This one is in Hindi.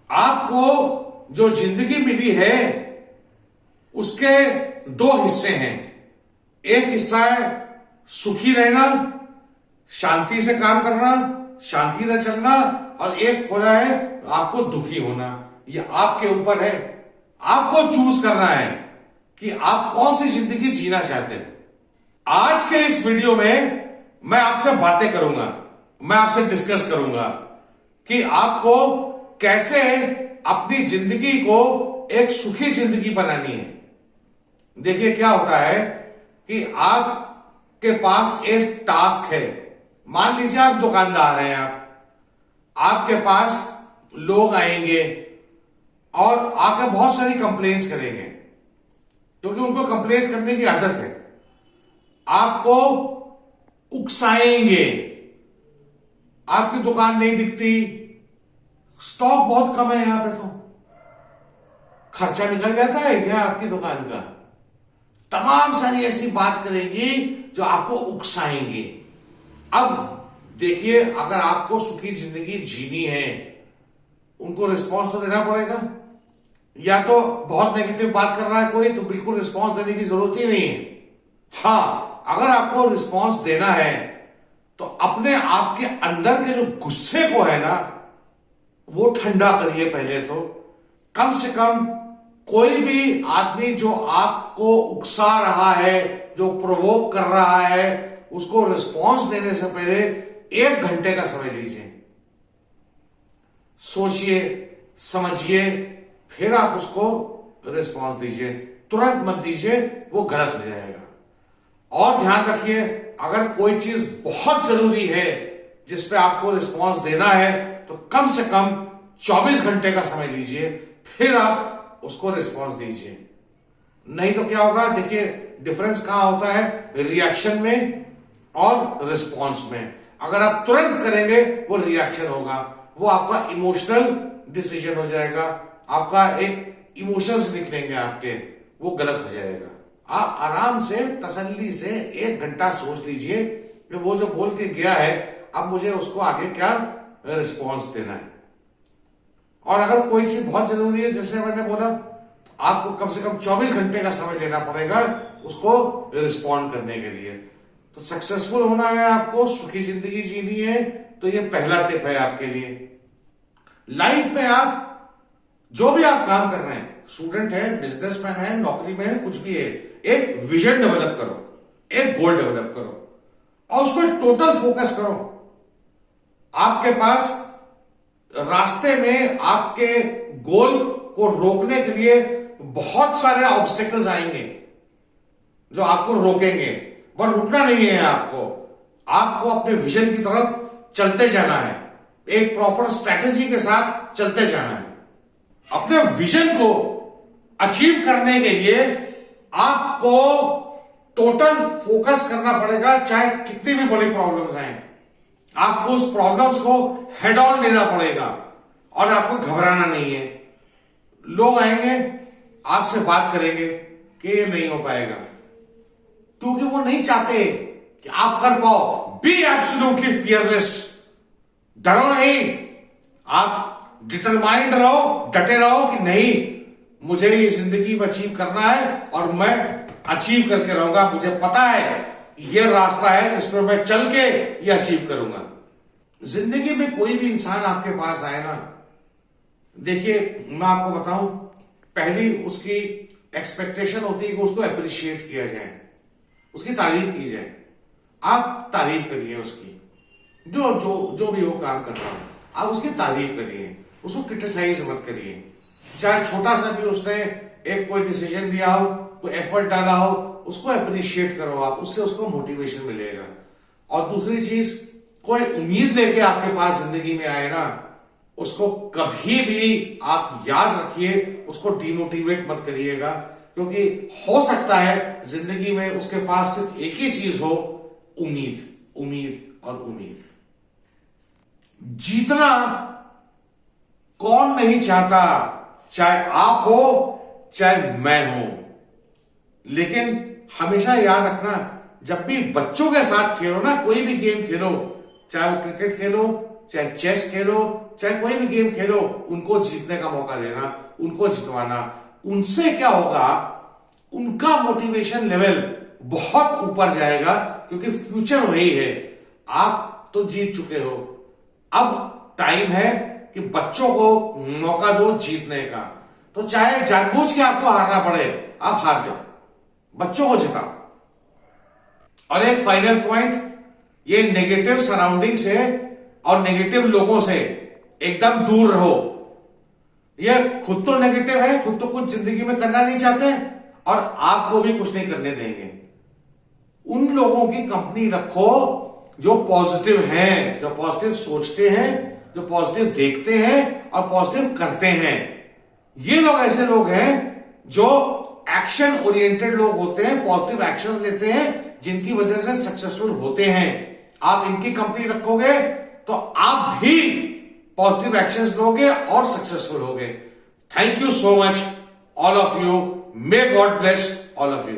आपको जो जिंदगी मिली है उसके दो हिस्से हैं। एक हिस्सा है सुखी रहना, शांति से काम करना, शांति से चलना, और एक हो रहा है आपको दुखी होना। ये आपके ऊपर है, आपको चूज करना है कि आप कौन सी जिंदगी जीना चाहते हैं। आज के इस वीडियो में मैं आपसे बातें करूंगा, मैं आपसे डिस्कस करूंगा कि आपको कैसे अपनी जिंदगी को एक सुखी जिंदगी बनानी है। देखिए क्या होता है कि आपके पास एक टास्क है। मान लीजिए आप दुकानदार हैं, आपके पास लोग आएंगे और आकर बहुत सारी कंप्लेंट्स करेंगे, क्योंकि उनको कंप्लेंट्स करने की आदत है। आपको उकसाएंगे, आपकी दुकान नहीं दिखती, स्टॉक बहुत कम है यहां पे, तो खर्चा निकल जाता है क्या आपकी दुकान का। तमाम सारी ऐसी बात करेंगी जो आपको उकसाएंगे। अब देखिए, अगर आपको सुखी जिंदगी जीनी है, उनको रिस्पॉन्स तो देना पड़ेगा। या तो बहुत नेगेटिव बात कर रहा है कोई, तो बिल्कुल रिस्पॉन्स देने की जरूरत ही नहीं है। हाँ, अगर आपको रिस्पॉन्स देना है तो अपने आप के अंदर के जो गुस्से को है ना, वो ठंडा करिए पहले तो। कम से कम कोई भी आदमी जो आपको उकसा रहा है, जो प्रोवोक कर रहा है, उसको रिस्पॉन्स देने से पहले 1 घंटे का समय लीजिए, सोचिए, समझिए, फिर आप उसको रिस्पॉन्स दीजिए। तुरंत मत दीजिए, वो गलत हो जाएगा। और ध्यान रखिए, अगर कोई चीज बहुत जरूरी है जिस पे आपको रिस्पॉन्स देना है, तो कम से कम 24 घंटे का समय लीजिए, फिर आप उसको रिस्पॉन्स दीजिए। नहीं तो क्या होगा, देखिए डिफरेंस कहां होता है, रिएक्शन में और रिस्पॉन्स में। अगर आप तुरंत करेंगे वो रिएक्शन होगा, वो आपका इमोशनल डिसीजन हो जाएगा, आपका एक इमोशंस निकलेंगे आपके, वो गलत हो जाएगा। आप आराम से तसल्ली से 1 घंटा सोच लीजिए कि वो जो बोल के गया है, अब मुझे उसको आगे क्या रिस्पॉन्स देना है। और अगर कोई चीज बहुत जरूरी है, जैसे मैंने बोला, तो आपको कम से कम 24 घंटे का समय देना पड़ेगा उसको रिस्पॉन्ड करने के लिए। तो सक्सेसफुल होना है, आपको सुखी जिंदगी जीनी है, तो ये पहला टिप है आपके लिए। लाइफ में आप जो भी आप काम कर रहे हैं, स्टूडेंट है, बिजनेसमैन है, नौकरी में है, कुछ भी है, एक विजन डेवलप करो, एक गोल डेवलप करो और उस पर टोटल फोकस करो। आपके पास रास्ते में आपके गोल को रोकने के लिए बहुत सारे ऑब्स्टेकल्स आएंगे जो आपको रोकेंगे, पर रुकना नहीं है आपको अपने विजन की तरफ चलते जाना है, एक प्रॉपर स्ट्रैटेजी के साथ चलते जाना है। अपने विजन को अचीव करने के लिए आपको टोटल फोकस करना पड़ेगा, चाहे कितनी भी बड़ी प्रॉब्लम्स आए, आपको उस प्रॉब्लम्स को हेड ऑन लेना पड़ेगा और आपको घबराना नहीं है। लोग आएंगे, आपसे बात करेंगे कि ये नहीं हो पाएगा, क्योंकि वो नहीं चाहते कि आप कर पाओ। बी एब्सोल्युटली फियरलेस, डरो नहीं, आप डिटरमाइंड रहो, डटे रहो कि नहीं, मुझे ये जिंदगी में अचीव करना है और मैं अचीव करके रहूंगा। मुझे पता है ये रास्ता है जिस पर मैं चल के ये अचीव करूंगा। जिंदगी में कोई भी इंसान आपके पास आए ना, देखिए मैं आपको बताऊं, पहली उसकी एक्सपेक्टेशन होती है कि उसको अप्रिशिएट किया जाए, उसकी तारीफ की जाए। आप तारीफ करिए उसकी, जो भी वो काम कर रहा है, आप उसकी तारीफ करिए, उसको क्रिटिसाइज मत करिए। चाहे छोटा सा भी उसने एक कोई डिसीजन दिया हो, कोई एफर्ट डाला हो, उसको अप्रिशिएट करो आप, उससे उसको मोटिवेशन मिलेगा। और दूसरी चीज, कोई उम्मीद लेके आपके पास जिंदगी में आए ना, उसको कभी भी आप याद रखिए, उसको डिमोटिवेट मत करिएगा, क्योंकि हो सकता है जिंदगी में उसके पास सिर्फ एक ही चीज हो, उम्मीद, उम्मीद और उम्मीद। जीतना कौन नहीं चाहता, चाहे आप हो चाहे मैं हूं, लेकिन हमेशा याद रखना, जब भी बच्चों के साथ खेलो ना, कोई भी गेम खेलो, चाहे वो क्रिकेट खेलो, चाहे चेस खेलो, चाहे कोई भी गेम खेलो, उनको जीतने का मौका देना, उनको जितवाना। उनसे क्या होगा, उनका मोटिवेशन लेवल बहुत ऊपर जाएगा, क्योंकि फ्यूचर वही है। आप तो जीत चुके हो, अब टाइम है कि बच्चों को मौका दो जीतने का। तो चाहे जानबूझ के आपको हारना पड़े, आप हार जाओ, बच्चों को जिताओ। और एक फाइनल पॉइंट, ये नेगेटिव सराउंडिंग से और नेगेटिव लोगों से एकदम दूर रहो। ये खुद तो नेगेटिव है, खुद तो कुछ जिंदगी में करना नहीं चाहते और आपको भी कुछ नहीं करने देंगे। उन लोगों की कंपनी रखो जो पॉजिटिव हैं, जो पॉजिटिव सोचते हैं, जो पॉजिटिव देखते हैं और पॉजिटिव करते हैं। ये लोग ऐसे लोग हैं जो एक्शन ओरिएंटेड लोग होते हैं, पॉजिटिव एक्शंस लेते हैं, जिनकी वजह से सक्सेसफुल होते हैं। आप इनकी कंपनी रखोगे तो आप भी पॉजिटिव एक्शंस लोगे और सक्सेसफुल होगे। Thank you so much all of you. May God bless all of you.